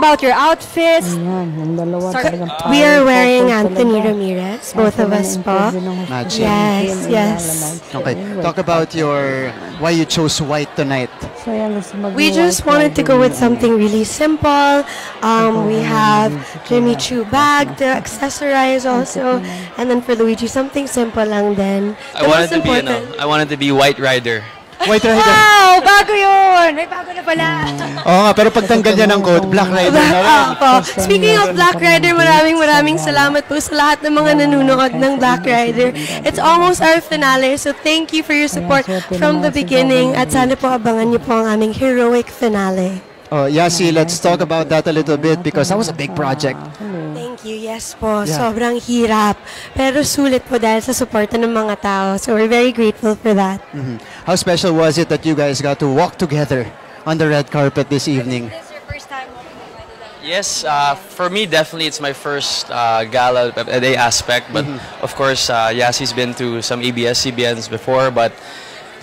about your outfits. We are wearing Anthony Ramirez, both of us po. Matching. Yes, yes. Okay. Talk about why you chose white tonight. We just wanted to go with something really simple. We have Jimmy Choo bag to accessorize also, and then for Luigi something simple lang din. I wanted to be White Rider. White Rider. Wow! Bago yun! May bago na pala. Oo nga, pero pagtanggal niya ng coat, Black Rider na rin. Speaking of Black Rider, maraming salamat po sa lahat ng mga nanonood ng Black Rider. It's almost our finale, so thank you for your support from the beginning at sana po abangan niyo po ang aming heroic finale. Oh, Yasi, let's talk about that a little bit because that was a big project. Thank you. Yes po. Yeah. Sobrang hirap. Pero sulit po dahil sa suporta ng mga tao. So we're very grateful for that. How special was it that you guys got to walk together on the red carpet this evening? Is this your first time walking the red? Yes, for me, definitely it's my first gala day aspect. But of course, Yasi's been to some ABS-CBNs before. But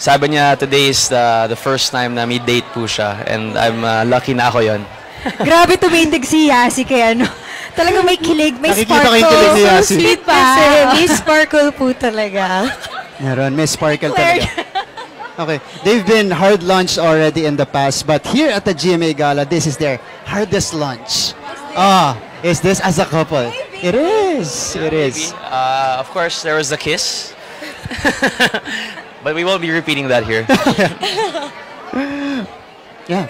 sabi niya, today is the first time na may date po siya. And I'm lucky na ako yon. Grabe tumindig si Yasi kay ano. Talagang may kilig, may Nakikita sparkle. ko yung kilig ni Yasi. So sweet pa. May sparkle po talaga. Meron, may sparkle talaga. Okay, they've been hard launched already in the past, but here at the GMA Gala, this is their hardest launch. Is this as a couple? It is. It is. Of course, there was the kiss. But we won't be repeating that here. Yeah.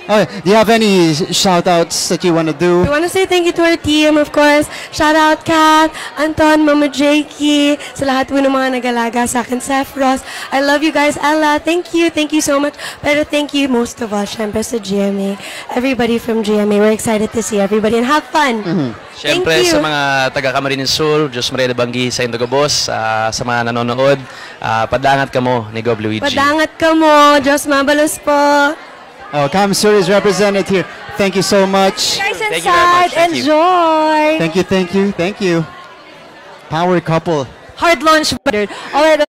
Okay. Do you have any shout-outs that you want to do? We want to say thank you to our team, of course. Shout out Kat, Anton, Mama Jakey, sa lahat po ng mga nag-alaga sa akin, Sephros. I love you guys. Ella, thank you so much. Pero thank you most of all, syempre sa GMA. Everybody from GMA, we're excited to see everybody and have fun. Syempre sa mga taga Camarines Sur, Diyos Maria de Banggi sa Indogobos, sa mga nanonood, padangat ka mo ni Gob Luigi. Padangat ka mo, Diyos mabalos po. Oh, Cam Sur is represented here. Thank you so much. Guys Thank you very much. inside, Thank you. enjoy! Thank you. Power couple. Hard launch. Alright.